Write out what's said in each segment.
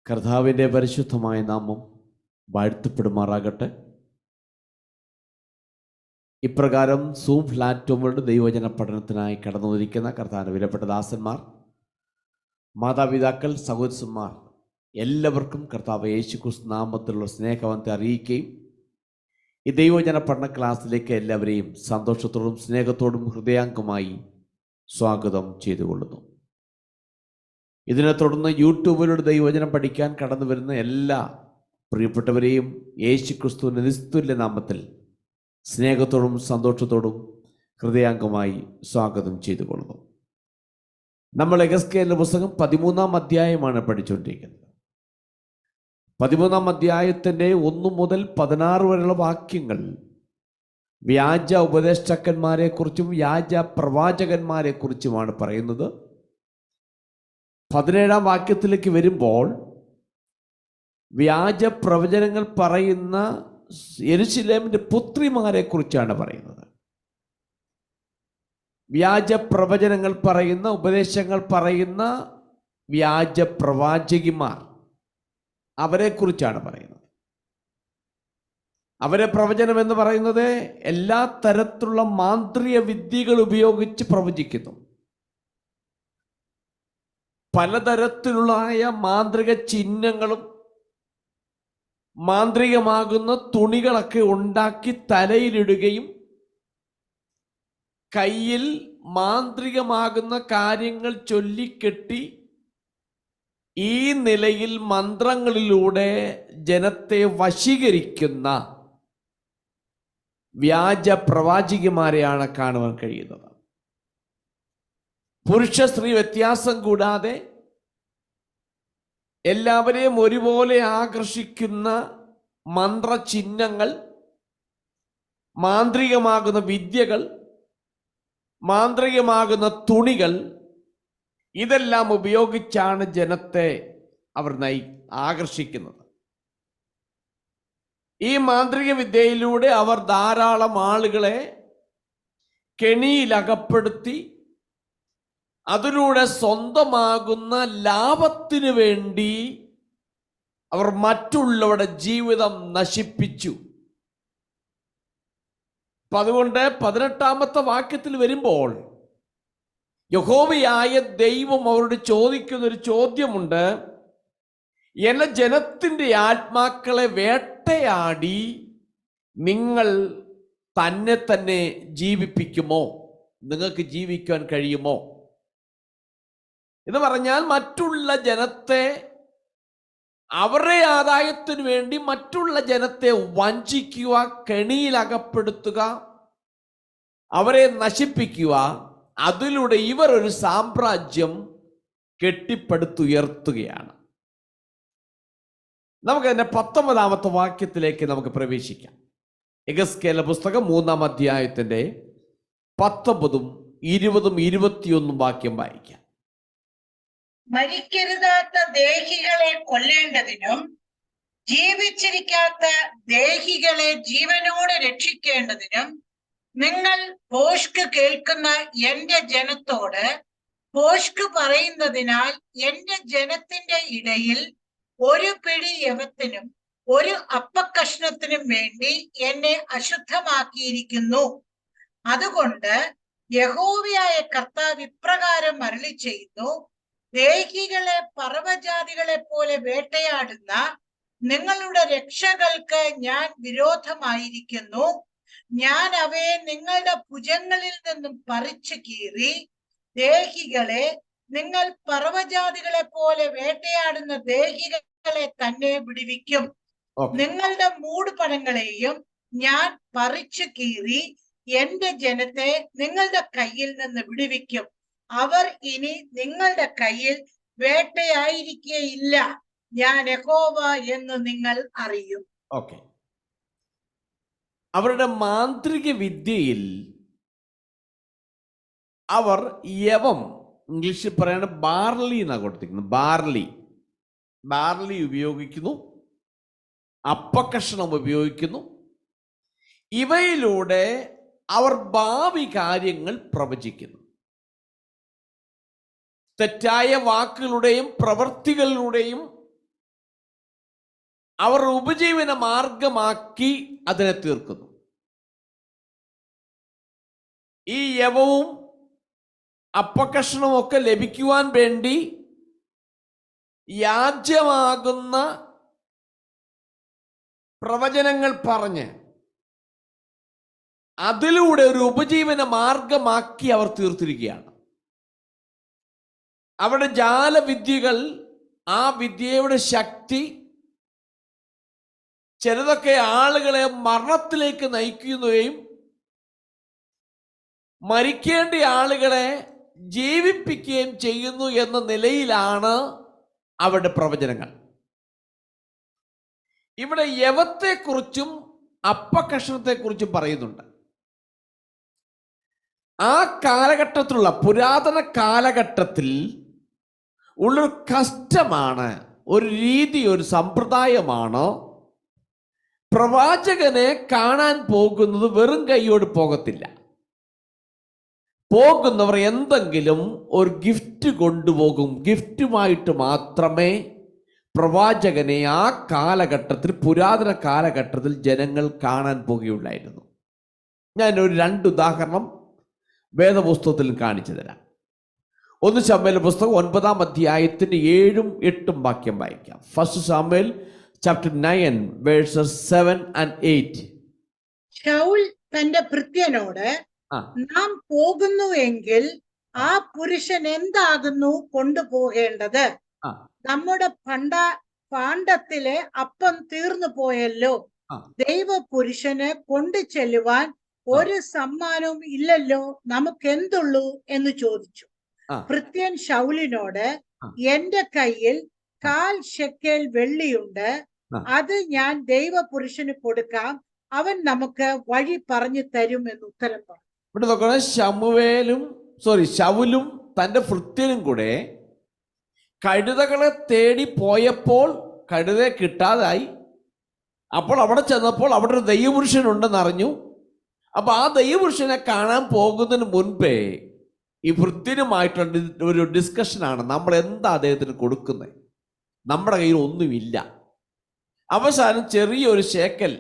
കർത്താവിൻ്റെ പരിശുദ്ധമായ നാമം വാഴ്ത്തപ്പെടുമാറാകട്ടെ. ഇപ്രകാരം സൂം പ്ലാറ്റ്ഫോമുകളുടെ ദൈവവചന പഠനത്തിനായി കടന്നു വന്നിരിക്കുന്ന കർത്താവിൻ്റെ വിലപ്പെട്ട ദാസന്മാർ, മാതാപിതാക്കൾ, സഹോദരന്മാർ എല്ലാവർക്കും കർത്താവ് യേശുക്രിസ്തു നാമത്തിലുള്ള സ്നേഹവന്തെ അറിയിക്കുകയും ഈ ദൈവവചന പഠന ക്ലാസ്സിലേക്ക് എല്ലാവരെയും സന്തോഷത്തോടും സ്നേഹത്തോടും ഹൃദയാംഗമായി സ്വാഗതം ചെയ്തുകൊള്ളുന്നു. ഇതിനെ തുടർന്ന് യൂട്യൂബിലൂടെ ദൈവവചനം പഠിക്കാൻ കടന്നു വരുന്ന എല്ലാ പ്രിയപ്പെട്ടവരെയും യേശുക്രിസ്തുവിൻ്റെ നിസ്തുല്യ നാമത്തിൽ സ്നേഹത്തോടും സന്തോഷത്തോടും ഹൃദയാംഗമായി സ്വാഗതം ചെയ്തുകൊള്ളുന്നു. നമ്മൾ എഗസ്കേലിൻ്റെ പുസ്തകം 13-ാം അധ്യായമാണ് പഠിച്ചുകൊണ്ടിരിക്കുന്നത്. 13-ാം അധ്യായത്തിൻ്റെ 1 മുതൽ 16 വരെയുള്ള വാക്യങ്ങൾ വ്യാജ ഉപദേഷ്ടാക്കന്മാരെക്കുറിച്ചും വ്യാജ പ്രവാചകന്മാരെക്കുറിച്ചുമാണ് പറയുന്നത്. 17-ാം വാക്യത്തിലേക്ക് വരുമ്പോൾ വ്യാജ പ്രവചനങ്ങൾ പറയുന്ന യെരുശലേമിൻ്റെ പുത്രിമാരെ കുറിച്ചാണ് പറയുന്നത്. വ്യാജ പ്രവചനങ്ങൾ പറയുന്ന, ഉപദേശങ്ങൾ പറയുന്ന വ്യാജ പ്രവാചകിമാർ, അവരെക്കുറിച്ചാണ് പറയുന്നത്. അവരെ പ്രവചനം എന്ന് പറയുന്നത് എല്ലാ തരത്തിലുള്ള മാന്ത്രിക വിദ്യകൾ ഉപയോഗിച്ച് പ്രവചിക്കുന്നു. പലതരത്തിലുള്ള മാന്ത്രിക ചിഹ്നങ്ങളും മാന്ത്രികമാകുന്ന തുണികളൊക്കെ ഉണ്ടാക്കി തലയിലിടുകയും കയ്യിൽ മാന്ത്രികമാകുന്ന കാര്യങ്ങൾ ചൊല്ലിക്കെട്ടി ഈ നിലയിൽ മന്ത്രങ്ങളിലൂടെ ജനത്തെ വശീകരിക്കുന്ന വ്യാജ പ്രവാചകിമാരെയാണ് കാണുവാൻ കഴിയുന്നത്. പുരുഷ സ്ത്രീ വ്യത്യാസം കൂടാതെ എല്ലാവരെയും ഒരുപോലെ ആകർഷിക്കുന്ന മന്ത്രചിഹ്നങ്ങൾ, മാന്ത്രികമാകുന്ന വിദ്യകൾ, മാന്ത്രികമാകുന്ന തുണികൾ, ഇതെല്ലാം ഉപയോഗിച്ചാണ് ജനത്തെ അവർ ആകർഷിക്കുന്നത്. ഈ മാന്ത്രിക വിദ്യയിലൂടെ അവർ ധാരാളം ആളുകളെ കെണിയിലകപ്പെടുത്തി അതിലൂടെ സ്വന്തമാകുന്ന ലാഭത്തിനു വേണ്ടി അവർ മറ്റുള്ളവരുടെ ജീവിതം നശിപ്പിച്ചു. അപ്പം അതുകൊണ്ട് 18-ാമത്തെ വാക്യത്തിൽ വരുമ്പോൾ യഹോവയായ ദൈവം അവരോട് ചോദിക്കുന്നൊരു ചോദ്യമുണ്ട്. എന്റെ ജനത്തിൻ്റെ ആത്മാക്കളെ വേട്ടയാടി നിങ്ങൾ തന്നെ ജീവിപ്പിക്കുമോ? നിങ്ങൾക്ക് ജീവിക്കാൻ കഴിയുമോ എന്ന് പറഞ്ഞാൽ, മറ്റുള്ള ജനത്തെ അവരുടെ ആദായത്തിനു വേണ്ടി മറ്റുള്ള ജനത്തെ വഞ്ചിക്കുക, കെണിയിലകപ്പെടുത്തുക, അവരെ നശിപ്പിക്കുക, അതിലൂടെ ഇവർ ഒരു സാമ്രാജ്യം കെട്ടിപ്പടുത്തുയർത്തുകയാണ്. നമുക്ക് അതിൻ്റെ 19-ാമത്തെ വാക്യത്തിലേക്ക് നമുക്ക് പ്രവേശിക്കാം. എഗസ്കേലിന്റെ പുസ്തകം 3-ാം അധ്യായത്തിൻ്റെ 19, 20, 21 വാക്യം വായിക്കാം. മരിക്കരുതാത്ത ദേഹികളെ കൊല്ലേണ്ടതിനും ജീവിച്ചിരിക്കാത്ത ദേഹികളെ ജീവനോടെ രക്ഷിക്കേണ്ടതിനും നിങ്ങൾ ഭോഷ്ക് കേൾക്കുന്ന എന്റെ ജനത്തോട് ഭോഷ്ക് പറയുന്നതിനാൽ എന്റെ ജനത്തിന്റെ ഇടയിൽ ഒരു പിടി യവത്തിനും ഒരു അപ്പക്കഷ്ണത്തിനും വേണ്ടി എന്നെ അശുദ്ധമാക്കിയിരിക്കുന്നു. അതുകൊണ്ട് യഹോവയായ കർത്താവ് ഇപ്രകാരം അരുളി ചെയ്യുന്നു: ദേഹികളെ പർവ്വജാതികളെ പോലെ വേട്ടയാടുന്ന നിങ്ങളുടെ രക്ഷകൾക്ക് ഞാൻ വിരോധമായിരിക്കുന്നു. ഞാൻ അവയെ നിങ്ങളുടെ ഭുജങ്ങളിൽ നിന്നും പറിച്ചു കീറി ദേഹികളെ, നിങ്ങൾ പർവ്വജാതികളെ പോലെ വേട്ടയാടുന്ന ദേഹികളെ തന്നെ വിടുവിക്കും. നിങ്ങളുടെ മൂടുപടങ്ങളെയും ഞാൻ പറിച്ചു കീറി എന്റെ ജനത്തെ നിങ്ങളുടെ കയ്യിൽ നിന്ന് വിടുവിക്കും. അവർ ഇനി നിങ്ങളുടെ കയ്യിൽ വേട്ടയായിരിക്കുകയില്ല. ഞാൻ യഹോവ എന്ന് നിങ്ങൾ അറിയും. ഓക്കെ, അവരുടെ മാന്ത്രിക വിദ്യയിൽ അവർ യവം, ഇംഗ്ലീഷിൽ പറയാണ് ബാർലി എന്നാണ് കൊടുത്തിരിക്കുന്നത്. ബാർലി ഉപയോഗിക്കുന്നു, അപ്പക്കഷണം ഉപയോഗിക്കുന്നു. ഇവയിലൂടെ അവർ ഭാവി കാര്യങ്ങൾ പ്രവചിക്കുന്നു. തെറ്റായ വാക്കുകളുടെയും പ്രവൃത്തികളിലൂടെയും അവർ ഉപജീവന മാർഗമാക്കി അതിനെ തീർക്കുന്നു. ഈ യവവും അപ്പക്കഷണവും ഒക്കെ ലഭിക്കുവാൻ വേണ്ടി യാജ്യമാകുന്ന പ്രവചനങ്ങൾ പറഞ്ഞ് അതിലൂടെ ഒരു ഉപജീവന മാർഗമാക്കി അവർ തീർത്തിരിക്കുകയാണ്. അവരുടെ ജാലവിദ്യകൾ, ആ വിദ്യയുടെ ശക്തി ചിലതൊക്കെ ആളുകളെ മരണത്തിലേക്ക് നയിക്കുകയും മരിക്കേണ്ട ആളുകളെ ജീവിപ്പിക്കുകയും ചെയ്യുന്നു എന്ന നിലയിലാണ് അവരുടെ പ്രവചനങ്ങൾ. ഇവിടെ യവത്തെക്കുറിച്ചും അപ്പക്കഷണത്തെക്കുറിച്ചും പറയുന്നുണ്ട്. ആ കാലഘട്ടത്തിലുള്ള പുരാതന കാലഘട്ടത്തിൽ ഉള്ളൊരു കസ്റ്റമാണ്, ഒരു രീതി, ഒരു സമ്പ്രദായമാണ്. പ്രവാചകനെ കാണാൻ പോകുന്നത് വെറും കൈയോട് പോകത്തില്ല. പോകുന്നവർ എന്തെങ്കിലും ഒരു ഗിഫ്റ്റ് കൊണ്ടുപോകും. ഗിഫ്റ്റുമായിട്ട് മാത്രമേ പ്രവാചകനെ ആ കാലഘട്ടത്തിൽ, പുരാതന കാലഘട്ടത്തിൽ ജനങ്ങൾ കാണാൻ പോകുകയുള്ളായിരുന്നു. ഞാൻ ഒരു 2 ഉദാഹരണം വേദപുസ്തകത്തിൽ കാണിച്ചു തരാം. 1 ശമൂവേൽ പുസ്തകം 9-ാം അധ്യായത്തിന്റെ 7-ഉം 8-ഉം വാക്യം വായിക്കാം. 1 ശമൂവേൽ chapter 9 verses 7 and 8. ശൗൽ തന്റെ ഭൃത്യനോട്, നാം പോകുന്നുവെങ്കിൽ ആ പുരുഷൻ എന്താകുന്നു കൊണ്ടുപോകേണ്ടത്? നമ്മുടെ പാണ്ഡത്തിലെ അപ്പം തീർന്നു പോയല്ലോ. ദൈവപുരുഷന് കൊണ്ടു ചെല്ലുവാൻ ഒരു സമ്മാനവും ഇല്ലല്ലോ, നമുക്കെന്തുള്ളൂ എന്ന് ചോദിച്ചു. ഭൃത്യൻ ശൗലിനോട്, എന്റെ കയ്യിൽ 1/4 ശെക്കെൽ വെള്ളിയുണ്ട്, അത് ഞാൻ ദൈവപുരുഷന് കൊടുക്കാം, അവൻ നമുക്ക് വഴി പറഞ്ഞു തരും എന്ന് ഉത്തരം പറഞ്ഞു. ഇവിടെ നോക്കണം, ശൗലും തന്റെ ഭൃത്യനും കൂടെ കഴുതകളെ തേടി പോയപ്പോൾ കഴുതയെ കിട്ടാതായി. അപ്പോൾ അവിടെ ചെന്നപ്പോൾ അവിടെ ഒരു ദൈവപുരുഷൻ ഉണ്ടെന്ന് അറിഞ്ഞു. അപ്പൊ ആ ദൈവപുരുഷനെ കാണാൻ പോകുന്നതിന് മുൻപേ ഈ ഭൃത്യനുമായിട്ടുള്ള ഒരു ഡിസ്കഷനാണ്. നമ്മൾ എന്താ അദ്ദേഹത്തിന് കൊടുക്കുന്നത്? നമ്മുടെ കയ്യിൽ ഒന്നുമില്ല. അവസാനം ചെറിയൊരു ശേക്കൽ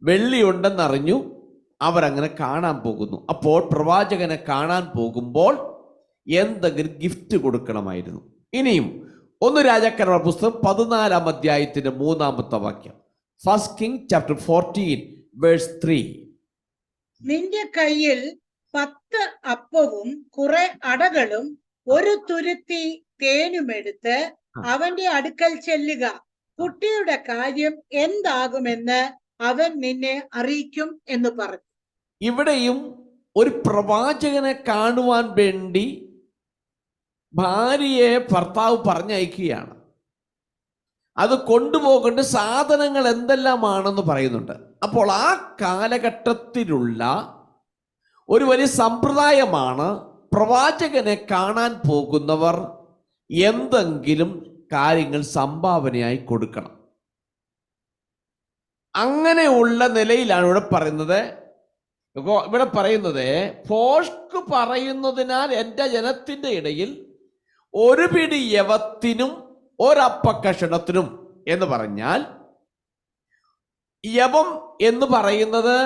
വെള്ളി ഉണ്ടെന്നറിഞ്ഞു. അവരങ്ങനെ കാണാൻ പോകുന്നു. അപ്പോൾ പ്രവാചകനെ കാണാൻ പോകുമ്പോൾ എന്തെങ്കിലും ഗിഫ്റ്റ് കൊടുക്കണമായിരുന്നു. ഇനിയും 1 രാജാക്കന്മാരുടെ പുസ്തകം 14-ാം അധ്യായത്തിന്റെ 3-ാമത്തെ വാക്യം. 1 Kings chapter 14 verse 3. നിന്റെ കയ്യിൽ 10 അപ്പവും കുറെ അടകളും ഒരു തുരുത്തി തേനുമെടുത്ത് അവന്റെ അടുക്കൽ ചെല്ലുക. കുട്ടിയുടെ കാര്യം എന്താകുമെന്ന് അവൻ നിന്നെ അറിയിക്കും എന്ന് പറഞ്ഞു. ഇവിടെയും ഒരു പ്രവാചകനെ കാണുവാൻ വേണ്ടി ഭാര്യയെ ഭർത്താവ് പറഞ്ഞയക്കുകയാണ്. അത് കൊണ്ടുപോകേണ്ട സാധനങ്ങൾ എന്തെല്ലാമാണെന്ന് പറയുന്നുണ്ട്. അപ്പോൾ ആ കാലഘട്ടത്തിലുള്ള ഒരു വലിയ സമ്പ്രദായമാണ്, പ്രവാചകനെ കാണാൻ പോകുന്നവർ എന്തെങ്കിലും കാര്യങ്ങൾ സംഭാവനയായി കൊടുക്കണം. അങ്ങനെയുള്ള നിലയിലാണ് ഇവിടെ പറയുന്നത് ഭോഷ്ക് പറയുന്നതിനാൽ എൻ്റെ ജനത്തിൻ്റെ ഇടയിൽ ഒരു പിടി യവത്തിനും ഒരപ്പക്കഷണത്തിനും എന്ന് പറഞ്ഞാൽ, യവം എന്ന് പറയുന്നത്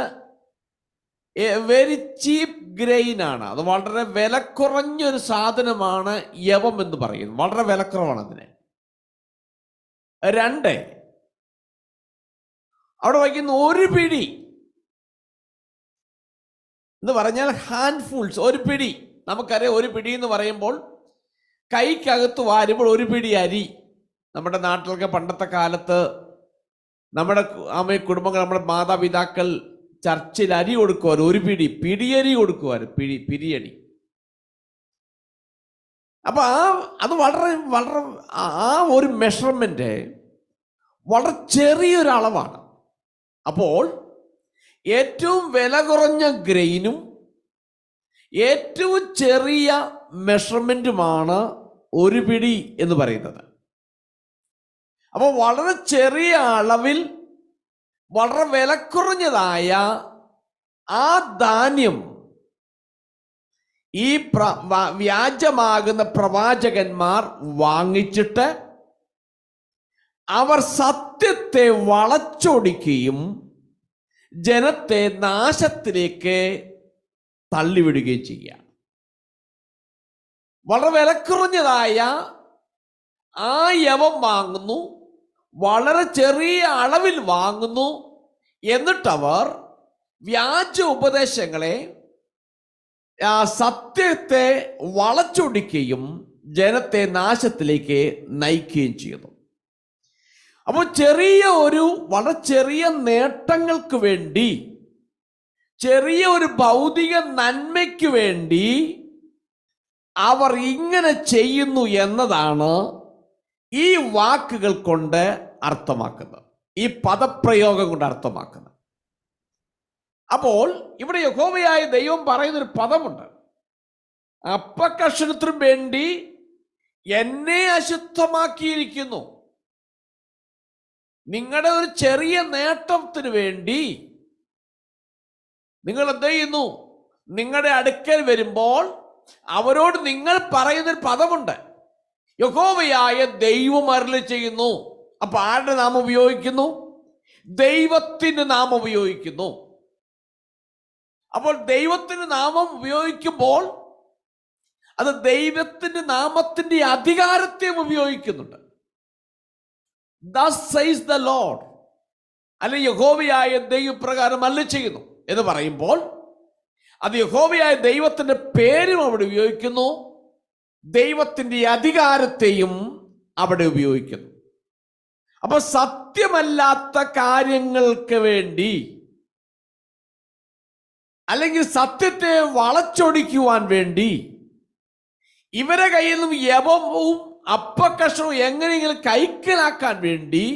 വെരി ചീപ്പ് ഗ്രെയിൻ ആണ്. അത് വളരെ വില കുറഞ്ഞൊരു സാധനമാണ് യവം എന്ന് പറയുന്നത്. വളരെ വിലക്കുറവാണ് അതിന്. 2, അവിടെ വയ്ക്കുന്ന ഒരു പിടി എന്ന് പറഞ്ഞാൽ ഹാൻഡ്ഫുൾസ്, ഒരു പിടി. നമുക്കറിയാം, ഒരു പിടി എന്ന് പറയുമ്പോൾ കൈക്കകത്ത് വാരുമ്പോൾ ഒരു പിടി അരി. നമ്മുടെ നാട്ടിലൊക്കെ പണ്ടത്തെ കാലത്ത് നമ്മുടെ കുടുംബങ്ങൾ, നമ്മുടെ മാതാപിതാക്കൾ ചർച്ചിൽ അരി കൊടുക്കുവാർ, ഒരു പിടിയരി കൊടുക്കുവാർ, പിരിയടി. അപ്പൊ അത് വളരെ വളരെ ആ ഒരു മെഷർമെന്റ് വളരെ ചെറിയൊരളവാണ്. അപ്പോൾ ഏറ്റവും വില കുറഞ്ഞ ഗ്രെയിനും ഏറ്റവും ചെറിയ മെഷർമെന്റുമാണ് ഒരു പിടി എന്ന് പറയുന്നത്. അപ്പോൾ വളരെ ചെറിയ അളവിൽ വളരെ വിലക്കുറഞ്ഞതായ ആ ധാന്യം ഈ വ്യാജമാകുന്ന പ്രവാചകന്മാർ വാങ്ങിച്ചിട്ട് അവർ സത്യത്തെ വളച്ചൊടിക്കുകയും ജനത്തെ നാശത്തിലേക്ക് തള്ളിവിടുകയും ചെയ്യുക. വളരെ വിലക്കുറഞ്ഞതായ ആ യവം വാങ്ങുന്നു, വളരെ ചെറിയ അളവിൽ വാങ്ങുന്നു. എന്നിട്ടവർ വ്യാജ ഉപദേശങ്ങളെ, സത്യത്തെ വളച്ചൊടിക്കുകയും ജനത്തെ നാശത്തിലേക്ക് നയിക്കുകയും ചെയ്യുന്നു. അപ്പോൾ വളരെ ചെറിയ നേട്ടങ്ങൾക്ക് വേണ്ടി, ചെറിയ ഒരു ഭൗതിക നന്മയ്ക്ക് വേണ്ടി അവർ ഇങ്ങനെ ചെയ്യുന്നു എന്നതാണ് ഈ വാക്കുകൾ കൊണ്ട് അർത്ഥമാക്കുന്നത്, ഈ പദപ്രയോഗം കൊണ്ട് അർത്ഥമാക്കുന്നത്. അപ്പോൾ ഇവിടെ യഹോവയായ ദൈവം പറയുന്നൊരു പദമുണ്ട്. അപ്പക്കഷണത്തിനു വേണ്ടി എന്നെ അശുദ്ധമാക്കിയിരിക്കുന്നു. നിങ്ങളുടെ ഒരു ചെറിയ നേട്ടത്തിന് വേണ്ടി നിങ്ങൾ എന്ത് ചെയ്യുന്നു? നിങ്ങളുടെ അടുക്കൽ വരുമ്പോൾ അവരോട് നിങ്ങൾ പറയുന്നൊരു പദമുണ്ട്. യഹോവയായ ദൈവം അരുളി ചെയ്യുന്നു. അപ്പൊ ആരുടെ നാമം ഉപയോഗിക്കുന്നു? ദൈവത്തിന്റെ നാമം ഉപയോഗിക്കുന്നു. അപ്പോൾ ദൈവത്തിന്റെ നാമം ഉപയോഗിക്കുമ്പോൾ അത് ദൈവത്തിന്റെ നാമത്തിന്റെ അധികാരത്തെയും ഉപയോഗിക്കുന്നുണ്ട്. Thus says the Lord, അല്ലെ യഹോവയായ ദൈവപ്രകാരം അരുളി ചെയ്യുന്നു എന്ന് പറയുമ്പോൾ അത് യഹോവയായ ദൈവത്തിന്റെ പേരും അവിടെ ഉപയോഗിക്കുന്നു, ദൈവത്തിന്റെ അധികാരത്തെയും അവിടെ ഉപയോഗിക്കുന്നു. അപ്പൊ സത്യമല്ലാത്ത കാര്യങ്ങൾക്ക് വേണ്ടി, അല്ലെങ്കിൽ സത്യത്തെ വളച്ചൊടിക്കുവാൻ വേണ്ടി ഇവരെ കയ്യിൽ നിന്നും യവവും അപ്പക്കഷണവും എങ്ങനെയെങ്കിലും കൈക്കലാക്കാൻ വേണ്ടി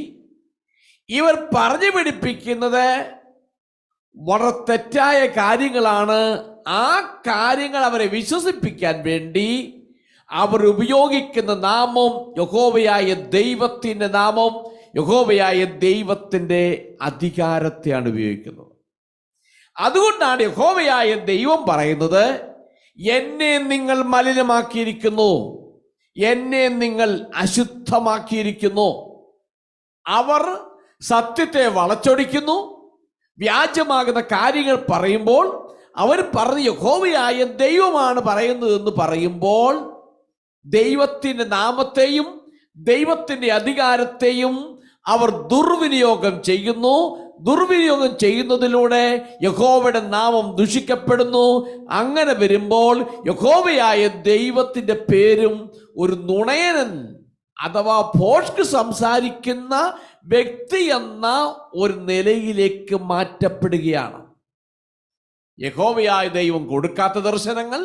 ഇവർ പറഞ്ഞു പിടിപ്പിക്കുന്നത് വളരെ തെറ്റായ കാര്യങ്ങളാണ്. ആ കാര്യങ്ങൾ അവരെ വിശ്വസിപ്പിക്കാൻ വേണ്ടി അവർ ഉപയോഗിക്കുന്ന നാമം യഹോവയായ ദൈവത്തിന്റെ നാമം, യഹോവയായ ദൈവത്തിന്റെ അധികാരത്തെയാണ് ഉപയോഗിക്കുന്നത്. അതുകൊണ്ടാണ് യഹോവയായ ദൈവം പറയുന്നത്, എന്നെ നിങ്ങൾ മലിനമാക്കിയിരിക്കുന്നു, എന്നെ നിങ്ങൾ അശുദ്ധമാക്കിയിരിക്കുന്നു. അവർ സത്യത്തെ വളച്ചൊടിക്കുന്നു, വ്യാജമാകുന്ന കാര്യങ്ങൾ പറയുമ്പോൾ അവർ പറഞ്ഞ് യഹോവയായ ദൈവമാണ് പറയുന്നത് എന്ന് പറയുമ്പോൾ ദൈവത്തിന്റെ നാമത്തെയും ദൈവത്തിന്റെ അധികാരത്തെയും അവർ ദുർവിനിയോഗം ചെയ്യുന്നു. ദുർവിനിയോഗം ചെയ്യുന്നതിലൂടെ യഹോവയുടെ നാമം ദുഷിക്കപ്പെടുന്നു. അങ്ങനെ വരുമ്പോൾ യഹോവയായ ദൈവത്തിന്റെ പേരും ഒരു നുണയനൻ അഥവാ ഭോഷ്ക് സംസാരിക്കുന്ന വ്യക്തി എന്ന ഒരു നിലയിലേക്ക് മാറ്റപ്പെടുകയാണ്. യഹോവയായ ദൈവം കൊടുക്കാത്ത ദർശനങ്ങൾ,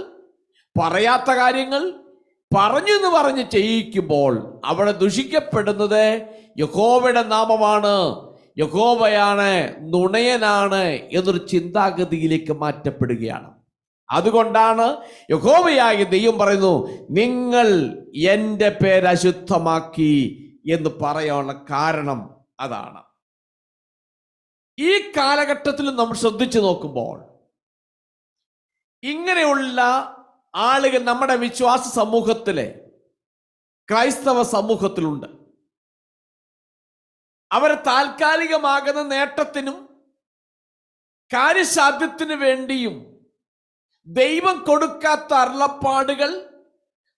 പറയാത്ത കാര്യങ്ങൾ പറഞ്ഞു പറഞ്ഞ് ചെയ്യിക്കുമ്പോൾ അവിടെ ദുഷിക്കപ്പെടുന്നത് യഹോവയുടെ നാമമാണ്, യഹോവയാണ്, നുണയനാണ് എന്നൊരു ചിന്താഗതിയിലേക്ക് മാറ്റപ്പെടുകയാണ്. അതുകൊണ്ടാണ് യഹോവയായ ദൈവം പറയുന്നു, നിങ്ങൾ എൻ്റെ പേര് അശുദ്ധമാക്കി എന്ന് പറയാനുള്ള കാരണം അതാണ്. ഈ കാലഘട്ടത്തിൽ നമ്മൾ ശ്രദ്ധിച്ചു നോക്കുമ്പോൾ ഇങ്ങനെയുള്ള ആളുകൾ നമ്മുടെ വിശ്വാസ സമൂഹത്തിലെ, ക്രൈസ്തവ സമൂഹത്തിലുണ്ട്. അവർ താൽക്കാലികമാകുന്ന നേട്ടത്തിനും കാര്യസാധ്യത്തിനു വേണ്ടിയും ദൈവം കൊടുക്കാത്ത അരുളപ്പാടുകൾ,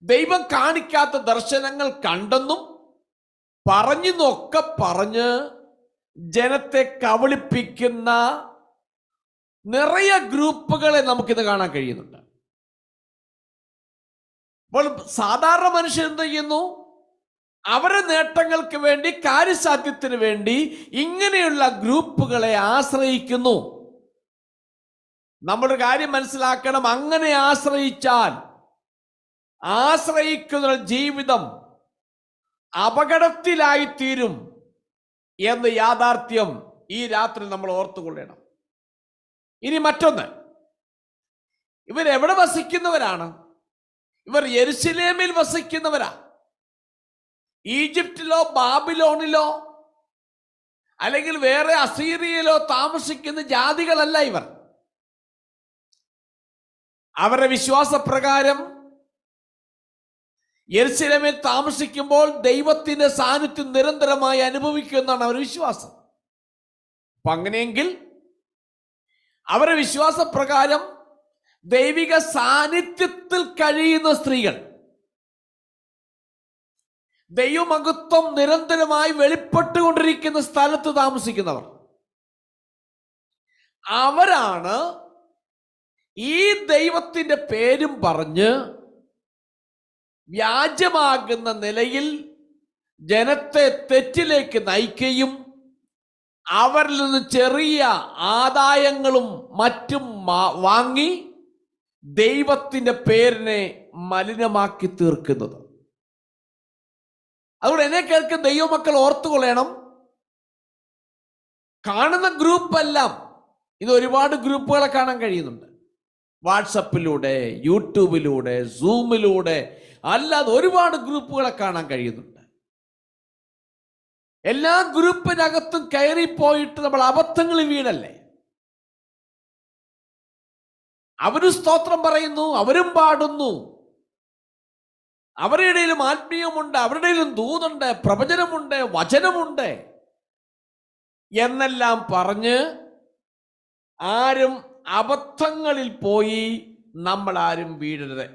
ദൈവം കാണിക്കാത്ത ദർശനങ്ങൾ കണ്ടെന്നും പറഞ്ഞെന്നൊക്കെ പറഞ്ഞ് ജനത്തെ കബളിപ്പിക്കുന്ന നിറയെ ഗ്രൂപ്പുകളെ നമുക്കിത് കാണാൻ കഴിയുന്നുണ്ട്. അപ്പോൾ സാധാരണ മനുഷ്യൻ എന്ത് ചെയ്യുന്നു? അവരുടെ നേട്ടങ്ങൾക്ക് വേണ്ടി, കാര്യസാധ്യത്തിന് വേണ്ടി ഇങ്ങനെയുള്ള ഗ്രൂപ്പുകളെ ആശ്രയിക്കുന്നു. നമ്മുടെ കാര്യം മനസ്സിലാക്കണം, അങ്ങനെ ആശ്രയിക്കുന്ന ജീവിതം അപകടത്തിലായിത്തീരും എന്ന യാഥാർത്ഥ്യം ഈ രാത്രി നമ്മൾ ഓർത്തുകൊള്ളണം. ഇനി മറ്റൊന്ന്, ഇവരെവിടെ വസിക്കുന്നവരാണ്? ഇവർ യെരുശലേമിൽ വസിക്കുന്നവരാ. ഈജിപ്തിലോ ബാബിലോണിലോ അല്ലെങ്കിൽ വേറെ അസീറിയയിലോ താമസിക്കുന്ന ജാതികളല്ല ഇവർ. അവരുടെ വിശ്വാസപ്രകാരം യെരുശലേമിൽ താമസിക്കുമ്പോൾ ദൈവത്തിന്റെ സാന്നിധ്യം നിരന്തരമായി അനുഭവിക്കുമെന്നാണ് അവരുടെ വിശ്വാസം. അപ്പൊ അങ്ങനെയെങ്കിൽ അവരുടെ വിശ്വാസപ്രകാരം ദൈവിക സാന്നിധ്യത്തിൽ കഴിയുന്ന സ്ത്രീകൾ, ദൈവമഹത്വം നിരന്തരമായി വെളിപ്പെട്ടുകൊണ്ടിരിക്കുന്ന സ്ഥലത്ത് താമസിക്കുന്നവർ, അവരാണ് ഈ ദൈവത്തിന്റെ പേരും പറഞ്ഞ് വ്യാജമാകുന്ന നിലയിൽ ജനത്തെ തെറ്റിലേക്ക് നയിക്കുകയും അവരിൽ നിന്ന് ചെറിയ ആദായങ്ങളും മറ്റും വാങ്ങി ദൈവത്തിന്റെ പേരിനെ മലിനമാക്കി തീർക്കുന്നത്. അതുകൊണ്ട് എന്നെ കേൾക്കുന്ന ദൈവമക്കൾ ഓർത്തുകൊള്ളണം, കാണുന്ന ഗ്രൂപ്പെല്ലാം, ഇത് ഒരുപാട് ഗ്രൂപ്പുകളെ കാണാൻ കഴിയുന്നുണ്ട്. വാട്സപ്പിലൂടെ, യൂട്യൂബിലൂടെ, സൂമിലൂടെ, അല്ലാതെ ഒരുപാട് ഗ്രൂപ്പുകളെ കാണാൻ കഴിയുന്നുണ്ട്. എല്ലാ ഗ്രൂപ്പിനകത്തും കയറിപ്പോയിട്ട് നമ്മൾ അബദ്ധങ്ങളിൽ വീണല്ലേ. അവരും സ്തോത്രം പറയുന്നു, അവരും പാടുന്നു, അവരുടെ ഇടയിലും ആത്മീയമുണ്ട്, അവരുടെ ഇടയിലും ദൂതുണ്ട്, പ്രവചനമുണ്ട്, വചനമുണ്ട് എന്നെല്ലാം പറഞ്ഞ് ആരും അബദ്ധങ്ങളിൽ പോയി നമ്മൾ ആരും വീഴരുത്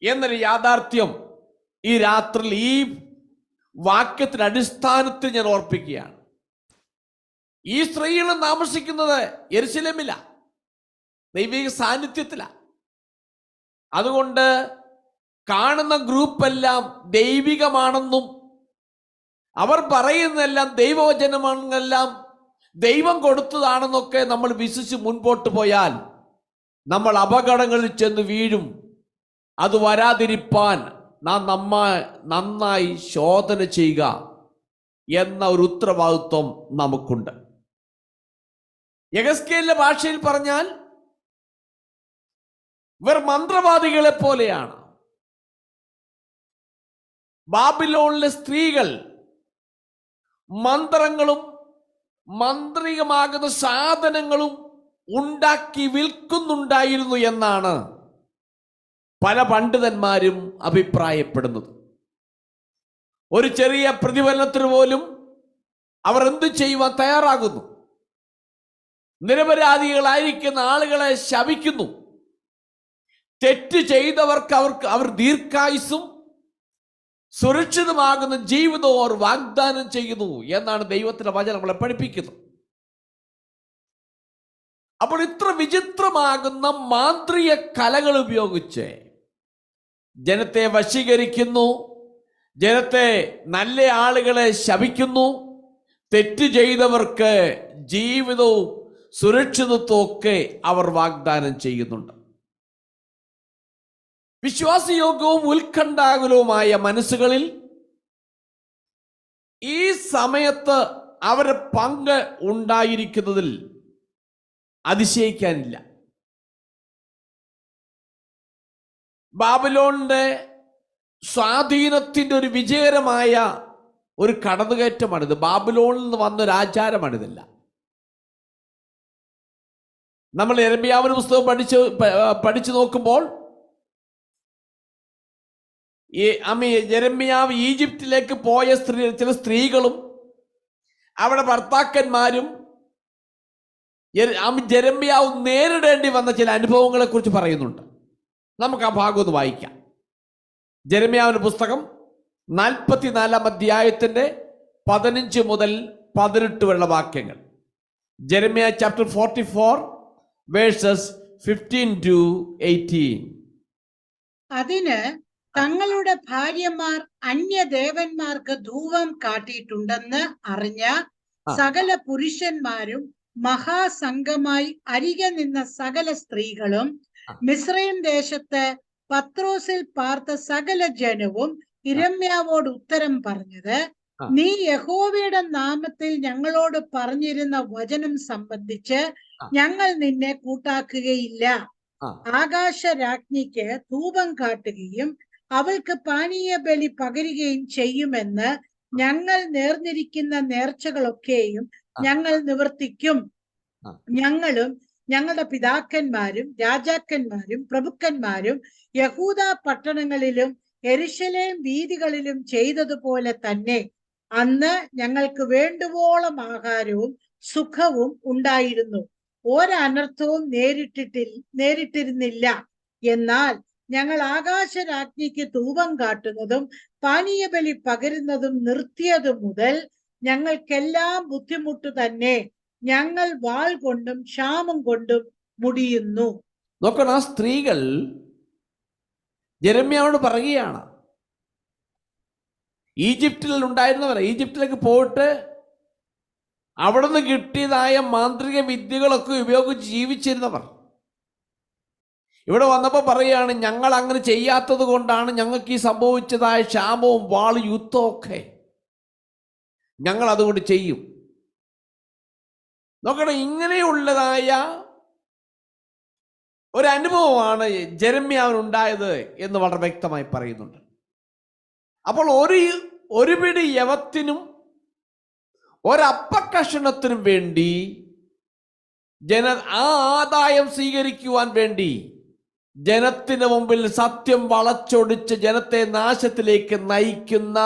എന്നൊരു യാഥാർത്ഥ്യം ഈ രാത്രിയിൽ ഈ വാക്യത്തിന്റെ അടിസ്ഥാനത്തിൽ ഞാൻ ഓർപ്പിക്കുകയാണ്. ഈ സ്ത്രീകൾ താമസിക്കുന്നത് യെരുശലേമില, ദൈവിക സാന്നിധ്യത്തില. അതുകൊണ്ട് കാണുന്ന ഗ്രൂപ്പെല്ലാം ദൈവികമാണെന്നും അവർ പറയുന്നതെല്ലാം ദൈവവചനമാണെന്നെല്ലാം ദൈവം കൊടുത്തതാണെന്നൊക്കെ നമ്മൾ വിശ്വസിച്ച് മുൻപോട്ട് പോയാൽ നമ്മൾ അപകടങ്ങളിൽ ചെന്ന് വീഴും. അത് വരാതിരിപ്പാൻ നാം നന്നായി ശോധന ചെയ്യുക എന്ന ഒരു ഉത്തരവാദിത്വം നമുക്കുണ്ട്. യെഹെസ്കേലിന്റെ ഭാഷയിൽ പറഞ്ഞാൽ ഇവർ മന്ത്രവാദികളെ പോലെയാണ്. ബാബിലോണിലെ സ്ത്രീകൾ മന്ത്രങ്ങളും മാന്ത്രികമാകുന്ന സാധനങ്ങളും ഉണ്ടാക്കി വിൽക്കുന്നുണ്ടായിരുന്നു എന്നാണ് പല പണ്ഡിതന്മാരും അഭിപ്രായപ്പെടുന്നത്. ഒരു ചെറിയ പ്രതിഫലനത്തിന് പോലും അവർ എന്തു ചെയ്യുവാൻ തയ്യാറാകുന്നു. നിരപരാധികളായിരിക്കുന്ന ആളുകളെ ശപിക്കുന്നു. തെറ്റ് ചെയ്തവർക്ക് അവർ ദീർഘായുസ്സും സുരക്ഷിതമാകുന്ന ജീവിതവും അവർ വാഗ്ദാനം ചെയ്യുന്നു എന്നാണ് ദൈവത്തിന്റെ വചനം നമ്മളെ പഠിപ്പിക്കുന്നത്. അപ്പോൾ ഇത്ര വിചിത്രമാകുന്ന മാന്ത്രിക കലകൾ ഉപയോഗിച്ച് ജനത്തെ വശീകരിക്കുന്നു, ജനത്തെ നല്ല ആളുകളെ ശപിക്കുന്നു, തെറ്റ് ചെയ്തവർക്ക് ജീവിതവും സുരക്ഷിതത്വവും ഒക്കെ അവർ വാഗ്ദാനം ചെയ്യുന്നുണ്ട്. വിശ്വാസയോഗ്യവും ഉത്കണ്ഠാകുലവുമായ മനസ്സുകളിൽ ഈ സമയത്ത് അവരുടെ പങ്ക് ഉണ്ടായിരിക്കുന്നതിൽ അതിശയിക്കാനില്ല. ബാബിലോണിന്റെ സ്വാധീനത്തിന്റെ ഒരു വിജയകരമായ ഒരു കടന്നുകയറ്റമാണിത്. ബാബിലോണിൽ നിന്ന് വന്നൊരു ആചാരമാണിതല്ല. നമ്മൾ യെരമ്യാവിന്റെ പുസ്തകം പഠിച്ചു നോക്കുമ്പോൾ യെരമ്യാവ് ഈജിപ്തിലേക്ക് പോയ ചില സ്ത്രീകളും അവിടെ ഭർത്താക്കന്മാരും യെരമ്യാവ് നേരിടേണ്ടി വന്ന ചില അനുഭവങ്ങളെ കുറിച്ച് പറയുന്നുണ്ട്. നമുക്ക് ആ ഭാഗം ഒന്ന് വായിക്കാം. യെരമ്യാവിന്റെ പുസ്തകം 44 അധ്യായത്തിന്റെ 15 മുതൽ 18 വരെയുള്ള വാക്യങ്ങൾ. Jeremiah chapter 44 versus 15 to 18. അതിന് തങ്ങളുടെ ഭാര്യമാർ അന്യദേവന്മാർക്ക് ധൂപം കാട്ടിയിട്ടുണ്ടെന്ന് അറിഞ്ഞ സകല പുരുഷന്മാരും മഹാസംഘമായി അരികെ നിന്ന സകല സ്ത്രീകളും മിസ്രയീം ദേശത്ത് പത്രോസിൽ പാർത്ത സകല ജനവും യിരെമ്യാവോട് ഉത്തരം പറഞ്ഞത്, നീ യഹോവയുടെ നാമത്തിൽ ഞങ്ങളോട് പറഞ്ഞിരുന്ന വചനം സംബന്ധിച്ച് ഞങ്ങൾ നിന്നെ കൂട്ടാക്കുകയില്ല. ആകാശരാജ്ഞിക്ക് ധൂപം കാട്ടുകയും അവൾക്ക് പാനീയ ബലി പകരുകയും ചെയ്യുമെന്ന് ഞങ്ങൾ നേർന്നിരിക്കുന്ന നേർച്ചകളൊക്കെയും ഞങ്ങൾ നിവർത്തിക്കും. ഞങ്ങളും ഞങ്ങളുടെ പിതാക്കന്മാരും രാജാക്കന്മാരും പ്രഭുക്കന്മാരും യഹൂദ പട്ടണങ്ങളിലും യെരൂശലേം വീഥികളിലും ചെയ്തതുപോലെ തന്നെ അന്ന് ഞങ്ങൾക്ക് വേണ്ടുവോളം ആഹാരവും സുഖവും ഉണ്ടായിരുന്നു. ഒരനർത്ഥവും നേരിട്ടിരുന്നില്ല. എന്നാൽ ഞങ്ങൾ ആകാശരാജ്ഞിക്ക് ധൂപം കാട്ടുന്നതും പാനീയബലി പകരുന്നതും നിർത്തിയതു മുതൽ ഞങ്ങൾക്കെല്ലാം ബുദ്ധിമുട്ട് തന്നെ. ഞങ്ങൾ വാൾ കൊണ്ടും ക്ഷാമം കൊണ്ടും മുടിയുന്നു. നോക്കണം, ആ സ്ത്രീകൾ യെരമ്യാവോട് പറയുകയാണ്, ഈജിപ്തിൽ ഉണ്ടായിരുന്നവർ, ഈജിപ്തിലേക്ക് പോയിട്ട് അവിടുന്ന് കിട്ടിയതായ മാന്ത്രിക വിദ്യകളൊക്കെ ഉപയോഗിച്ച് ജീവിച്ചിരുന്നവർ ഇവിടെ വന്നപ്പോൾ പറയുകയാണ്, ഞങ്ങൾ അങ്ങനെ ചെയ്യാത്തത് കൊണ്ടാണ് ഞങ്ങൾക്ക് ഈ സംഭവിച്ചതായ ക്ഷാമവും വാളും യുദ്ധവും ഒക്കെ ഞങ്ങൾ അതുകൊണ്ട് ചെയ്യും. നോക്കണം, ഇങ്ങനെയുള്ളതായ ഒരനുഭവമാണ് യെരമ്യാവിനുണ്ടായത് എന്ന് വളരെ വ്യക്തമായി പറയുന്നുണ്ട്. അപ്പോൾ ഒരു പിടി യവത്തിനും ഒരപ്പക്കഷണത്തിനും വേണ്ടി ആ ആദായം സ്വീകരിക്കുവാൻ വേണ്ടി ജനത്തിന് മുമ്പിൽ സത്യം വളച്ചൊടിച്ച് ജനത്തെ നാശത്തിലേക്ക് നയിക്കുന്ന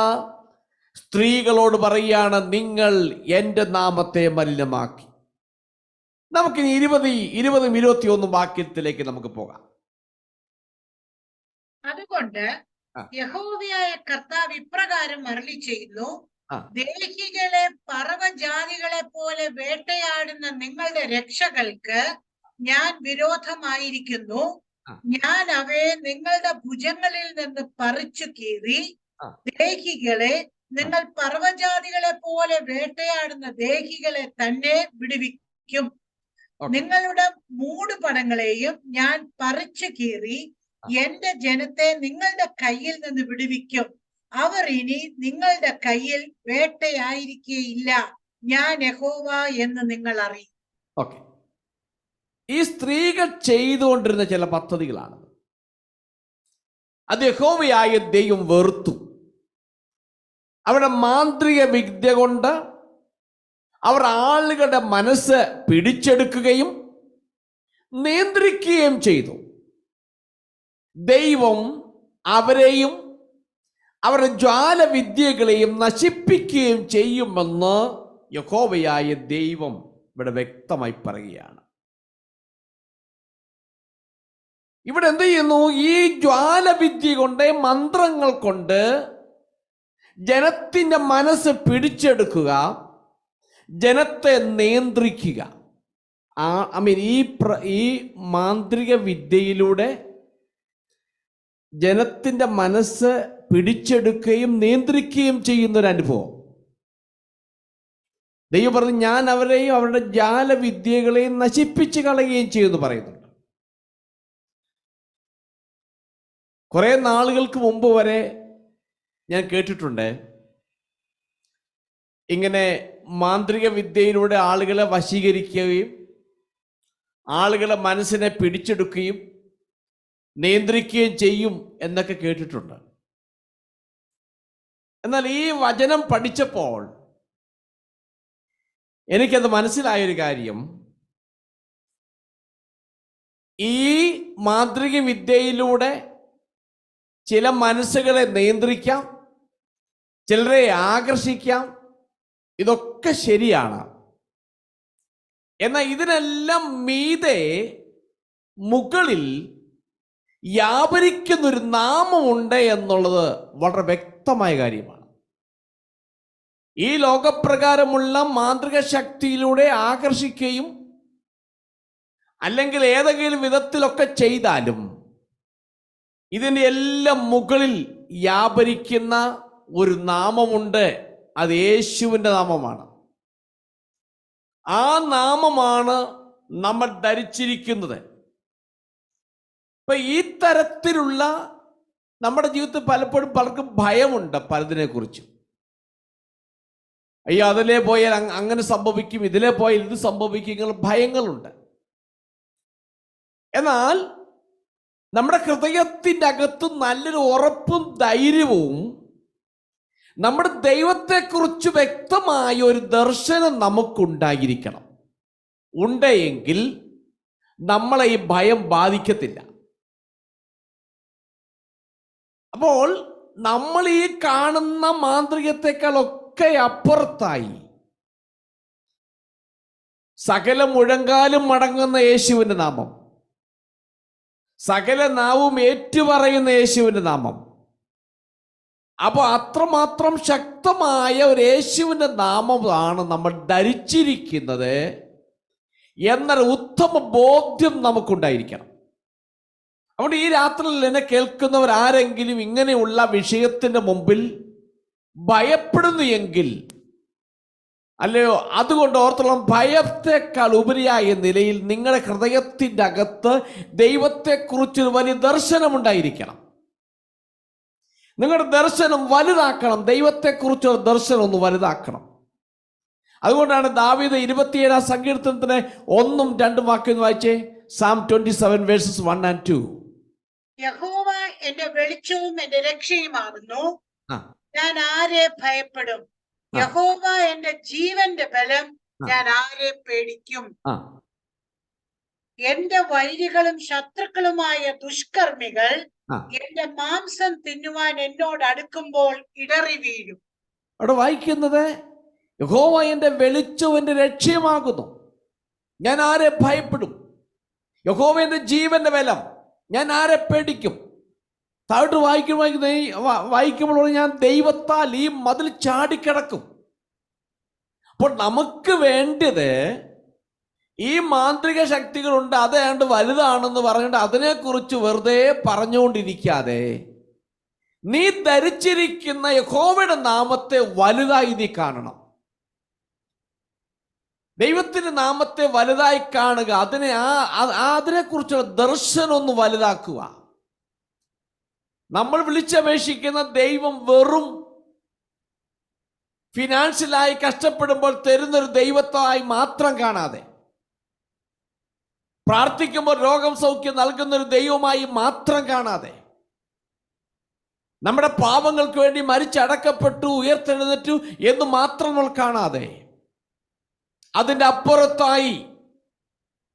സ്ത്രീകളോട് പറയുകയാണ്, നിങ്ങൾ എൻ്റെ നാമത്തെ മലിനമാക്കി. നമുക്കിനി 20-ും 21 വാക്യത്തിലേക്ക് നമുക്ക് പോകാം. അതുകൊണ്ട് യഹോവയായ കർത്താവ് ഇപ്രകാരം അരുളി ചെയ്യുന്നു, ദേഹികളെ പർവ്വജാതികളെ പോലെ വേട്ടയാടുന്ന നിങ്ങളുടെ രക്ഷകൾക്ക് ഞാൻ വിരോധമായിരിക്കുന്നു. ഞാൻ അവയെ നിങ്ങളുടെ ഭുജങ്ങളിൽ നിന്ന് പറിച്ചു കീറി ദേഹികളെ, നിങ്ങൾ പർവ്വജാതികളെ പോലെ വേട്ടയാടുന്ന ദേഹികളെ തന്നെ വിടുവിക്കും. നിങ്ങളുടെ മൂടുപടങ്ങളെയും ഞാൻ പറിച്ചു കീറി എന്റെ ജനത്തെ നിങ്ങളുടെ കയ്യിൽ നിന്ന് വിടുവിക്കും. അവർ ഇനി നിങ്ങളുടെ കയ്യിൽ വേട്ടയായിരിക്കുകയില്ല. ഞാൻ യഹോവ എന്ന് നിങ്ങൾ അറിയും. ഓക്കെ, ഈ സ്ത്രീകൾ ചെയ്തുകൊണ്ടിരുന്ന ചില പദ്ധതികളാണ്. അത് യഹോവയായ ദൈവം വെറുത്തു. അവരുടെ മാന്ത്രിക വിദ്യ കൊണ്ട് അവർ ആളുകളുടെ മനസ്സ് പിടിച്ചെടുക്കുകയും നിയന്ത്രിക്കുകയും ചെയ്തു. ദൈവം അവരെയും അവരുടെ ജ്വാലവിദ്യകളെയും നശിപ്പിക്കുകയും ചെയ്യുമെന്ന് യഹോവയായ ദൈവം ഇവിടെ വ്യക്തമായി പറയുകയാണ്. ഇവിടെ എന്ത് ചെയ്യുന്നു? ഈ ജ്വാലവിദ്യ കൊണ്ട്, മന്ത്രങ്ങൾ കൊണ്ട് ജനത്തിൻ്റെ മനസ്സ് പിടിച്ചെടുക്കുക, ജനത്തെ നിയന്ത്രിക്കുക. ഈ മാന്ത്രിക വിദ്യയിലൂടെ ജനത്തിൻ്റെ മനസ്സ് പിടിച്ചെടുക്കുകയും നിയന്ത്രിക്കുകയും ചെയ്യുന്നൊരനുഭവം. ദൈവം പറഞ്ഞു, ഞാൻ അവരെയും അവരുടെ ജാലവിദ്യകളെയും നശിപ്പിച്ച് കളയുകയും ചെയ്യുമെന്ന് പറയുന്നുണ്ട്. കുറേ നാളുകൾക്ക് മുമ്പ് വരെ ഞാൻ കേട്ടിട്ടുണ്ട്, ഇങ്ങനെ മാന്ത്രിക വിദ്യയിലൂടെ ആളുകളെ വശീകരിക്കുകയും ആളുകളെ മനസ്സിനെ പിടിച്ചെടുക്കുകയും നിയന്ത്രിക്കുകയും ചെയ്യും എന്നൊക്കെ കേട്ടിട്ടുണ്ട്. എന്നാൽ ഈ വചനം പഠിച്ചപ്പോൾ എനിക്കത് മനസ്സിലായൊരു കാര്യം, ഈ മാന്ത്രിക വിദ്യയിലൂടെ ചില മനസ്സുകളെ നിയന്ത്രിക്കാം, ചിലരെ ആകർഷിക്കാം, ഇതൊക്കെ ശരിയാണ്. എന്നാൽ ഇതിനെല്ലാം മീതെ മുകളിൽ വ്യാപരിക്കുന്നൊരു നാമമുണ്ട് എന്നുള്ളത് വളരെ വ്യക്തമായ കാര്യമാണ്. ഈ ലോകപ്രകാരമുള്ള മാന്ത്രിക ശക്തിയിലൂടെ ആകർഷിക്കുകയും അല്ലെങ്കിൽ ഏതെങ്കിലും വിധത്തിലൊക്കെ ചെയ്താലും ഇതിൻ്റെ എല്ലാം മുകളിൽ വ്യാപരിക്കുന്ന ഒരു നാമമുണ്ട്. അത് യേശുവിൻ്റെ നാമമാണ്. ആ നാമമാണ് നമ്മൾ ധരിച്ചിരിക്കുന്നത്. ഇപ്പൊ ഈ തരത്തിലുള്ള നമ്മുടെ ജീവിതത്തിൽ പലപ്പോഴും പലർക്കും ഭയമുണ്ട് പലതിനെ കുറിച്ചും. അയ്യോ, അതിലേ പോയാൽ അങ്ങനെ സംഭവിക്കും, ഇതിലേ പോയാൽ ഇത് സംഭവിക്കും, ഇങ്ങനെ ഭയങ്ങളുണ്ട്. എന്നാൽ നമ്മുടെ ഹൃദയത്തിൻ്റെ അകത്ത് നല്ലൊരു ഉറപ്പും ധൈര്യവും നമ്മുടെ ദൈവത്തെക്കുറിച്ച് വ്യക്തമായ ഒരു ദർശനം നമുക്കുണ്ടായിരിക്കണം. ഉണ്ടെങ്കിൽ നമ്മളെ ഈ ഭയം ബാധിക്കത്തില്ല. അപ്പോൾ നമ്മൾ ഈ കാണുന്ന മാന്ത്രികത്തെക്കാളൊക്കെ അപ്പുറത്തായി സകല മുഴങ്കാലും മടങ്ങുന്ന യേശുവിന്റെ നാമം, സകല നാവും ഏറ്റുപറയുന്ന യേശുവിന്റെ നാമം. അപ്പോൾ അത്രമാത്രം ശക്തമായ ഒരു യേശുവിന്റെ നാമമാണ് നമ്മൾ ധരിച്ചിരിക്കുന്നത് എന്നൊരു ഉത്തമ ബോധ്യം നമുക്കുണ്ടായിരിക്കണം. അതുകൊണ്ട് ഈ രാത്രിയിൽ എന്നെ കേൾക്കുന്നവർ ആരെങ്കിലും ഇങ്ങനെയുള്ള വിഷയത്തിന്റെ മുമ്പിൽ ഭയപ്പെടുന്നു എങ്കിൽ, അല്ലയോ, അതുകൊണ്ട് ഓർത്തോളം, ഭയത്തെക്കാൾ ഉപരിയായ നിലയിൽ നിങ്ങളുടെ ഹൃദയത്തിൻ്റെ അകത്ത് ദൈവത്തെക്കുറിച്ചൊരു വലിയ ദർശനമുണ്ടായിരിക്കണം. നിങ്ങളുടെ ദർശനം വലുതാക്കണം. ദൈവത്തെക്കുറിച്ചൊരു ദർശനം ഒന്ന് വലുതാക്കണം. അതുകൊണ്ടാണ് ദാവീദ് 27 സങ്കീർത്തനത്തിന് 1-2 വാക്യം വായിച്ചേ. Psalm 27 verses 1 and 2. യഹോവ എന്റെ വെളിച്ചവും എന്റെ രക്ഷയുമാകുന്നു, ഞാൻ ആരെ ഭയപ്പെടും? യഹോവ എന്റെ ജീവന്റെ ബലം, ഞാൻ ആരെ പേടിക്കും? എന്റെ വൈരികളും ശത്രുക്കളുമായ ദുഷ്കർമ്മികൾ എന്റെ മാംസം തിന്നുവാൻ എന്നോട് അടുക്കുമ്പോൾ ഇടറി വീഴും. അവിടെ വായിക്കുന്നത് യഹോവ എന്റെ വെളിച്ചവും എന്റെ രക്ഷയുമാകുന്നു, ഞാൻ ആരെ ഭയപ്പെടും? യഹോവ എന്റെ ജീവന്റെ ബലം, ഞാൻ ആരെ പേടിക്കും? താഴോട്ട് വായിക്കുമ്പോൾ ഞാൻ ദൈവത്താൽ ഈ മതിൽ ചാടിക്കിടക്കും. അപ്പോൾ നമുക്ക് വേണ്ടത് ഈ മാന്ത്രിക ശക്തികളുണ്ട്, അതേണ്ട് വലുതാണെന്ന് പറഞ്ഞിട്ട് അതിനെക്കുറിച്ച് വെറുതെ പറഞ്ഞുകൊണ്ടിരിക്കാതെ നീ ധരിച്ചിരിക്കുന്ന യഹോവയുടെ നാമത്തെ വലുതായി നീ കാണണം. ദൈവത്തിന്റെ നാമത്തെ വലുതായി കാണുക, അതിനെക്കുറിച്ചുള്ള ദർശനം ഒന്ന് വലുതാക്കുക. നമ്മൾ വിളിച്ചപേക്ഷിക്കുന്ന ദൈവം വെറും ഫിനാൻഷ്യലായി കഷ്ടപ്പെടുമ്പോൾ തരുന്നൊരു ദൈവത്തായി മാത്രം കാണാതെ, പ്രാർത്ഥിക്കുമ്പോൾ രോഗം സൗഖ്യം നൽകുന്നൊരു ദൈവമായി മാത്രം കാണാതെ, നമ്മുടെ പാപങ്ങൾക്ക് വേണ്ടി മരിച്ചടക്കപ്പെട്ടു ഉയർത്തെഴുന്നേറ്റു എന്ന് മാത്രം നമ്മൾ കാണാതെ, അതിൻ്റെ അപ്പുറത്തായി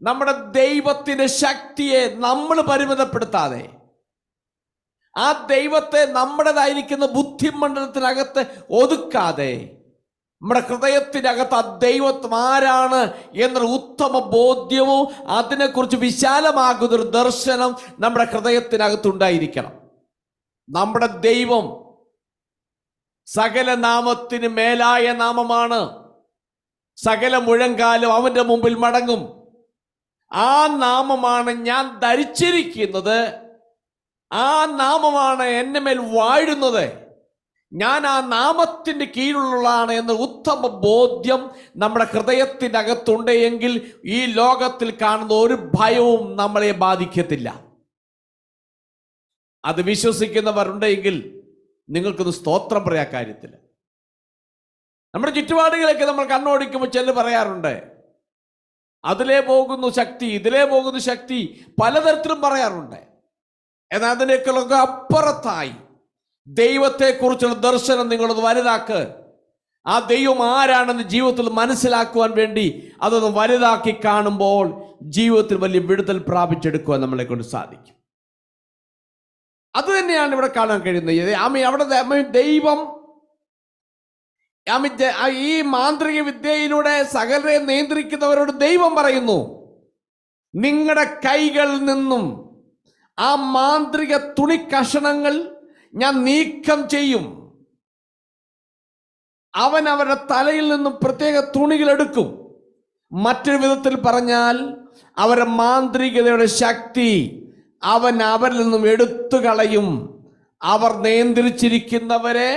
നമ്മുടെ ദൈവത്തിന്റെ ശക്തിയെ നമ്മൾ പരിമിതപ്പെടുത്താതെ, ആ ദൈവത്തെ നമ്മുടേതായിരിക്കുന്ന ബുദ്ധിമണ്ഡലത്തിനകത്ത് ഒതുക്കാതെ, നമ്മുടെ ഹൃദയത്തിനകത്ത് ആ ദൈവം ആരാണ് എന്നൊരു ഉത്തമ ബോധ്യവും അതിനെക്കുറിച്ച് വിശാലമാകുന്നൊരു ദർശനം നമ്മുടെ ഹൃദയത്തിനകത്തുണ്ടായിരിക്കണം. നമ്മുടെ ദൈവം സകല നാമത്തിന് മേലായ നാമമാണ്. സകല മുഴങ്കാലും അവന്റെ മുമ്പിൽ മടങ്ങും. ആ നാമമാണ് ഞാൻ ധരിച്ചിരിക്കുന്നത്, ആ നാമമാണ് എന്നെ മേൽ വാഴുന്നത്, ഞാൻ ആ നാമത്തിന്റെ കീഴിലുള്ളതാണ് എന്ന ഉത്തമ ബോധ്യം നമ്മുടെ ഹൃദയത്തിൻ്റെ അകത്തുണ്ട് എങ്കിൽ ഈ ലോകത്തിൽ കാണുന്ന ഒരു ഭയവും നമ്മളെ ബാധിക്കത്തില്ല. അത് വിശ്വസിക്കുന്നവരുണ്ടെങ്കിൽ നിങ്ങൾക്കൊന്ന് സ്തോത്രം പറയാൻ കാര്യത്തിൽ. നമ്മുടെ ചുറ്റുപാടുകളൊക്കെ നമ്മൾ കണ്ണോടിക്കുമ്പോൾ ചിലർ പറയാറുണ്ട്, അതിലേ പോകുന്നു ശക്തി, ഇതിലേ പോകുന്നു ശക്തി, പലതരത്തിലും പറയാറുണ്ട്. എന്നാൽ അതിനേക്കാളൊക്കെ അപ്പുറത്തായി ദൈവത്തെക്കുറിച്ചുള്ള ദർശനം നിങ്ങളൊന്ന് വലുതാക്ക്. ആ ദൈവം ആരാണെന്ന് ജീവിതത്തിൽ മനസ്സിലാക്കുവാൻ വേണ്ടി അതൊന്ന് വലുതാക്കി കാണുമ്പോൾ ജീവിതത്തിൽ വലിയ വിടുതൽ പ്രാപിച്ചെടുക്കുവാൻ നമ്മളെ കൊണ്ട് സാധിക്കും. അത് തന്നെയാണ് ഇവിടെ കാണാൻ കഴിയുന്നത്. അവിടെ ദൈവം ഈ മാന്ത്രിക വിദ്യയിലൂടെ സകലരെ നിയന്ത്രിക്കുന്നവരോട് ദൈവം പറയുന്നു, നിങ്ങളുടെ കൈകളിൽ നിന്നും ആ മാന്ത്രിക തുണി കഷണങ്ങൾ ഞാൻ നീക്കം ചെയ്യും. അവൻ അവരുടെ തലയിൽ നിന്നും പ്രത്യേക തുണികൾ എടുക്കും. മറ്റൊരു വിധത്തിൽ പറഞ്ഞാൽ അവരുടെ മാന്ത്രികതയുടെ ശക്തി അവൻ അവരിൽ നിന്നും എടുത്തു കളയും. അവർ നിയന്ത്രിച്ചിരിക്കുന്നവരെ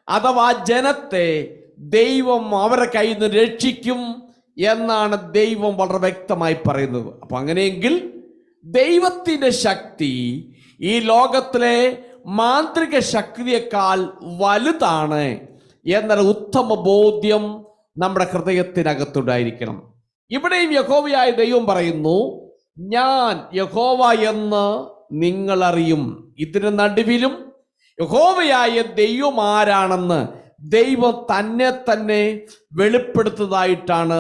അഥവാ ജനത്തെ ദൈവം അവരുടെ കയ്യിൽ നിന്ന് രക്ഷിക്കും എന്നാണ് ദൈവം വളരെ വ്യക്തമായി പറയുന്നത്. അപ്പൊ അങ്ങനെയെങ്കിൽ ദൈവത്തിന്റെ ശക്തി ഈ ലോകത്തിലെ മാന്ത്രിക ശക്തിയേക്കാൾ വലുതാണ് എന്നൊരു ഉത്തമ ബോധ്യം നമ്മുടെ ഹൃദയത്തിനകത്തുണ്ടായിരിക്കണം. ഇവിടെയും യഹോവയായ ദൈവം പറയുന്നു, ഞാൻ യഹോവ എന്ന് നിങ്ങൾ അറിയും. ഇതിന് നടുവിലും യഹോവയായ ദൈവം ആരാണെന്ന് ദൈവം തന്നെ വെളിപ്പെടുത്തതായിട്ടാണ്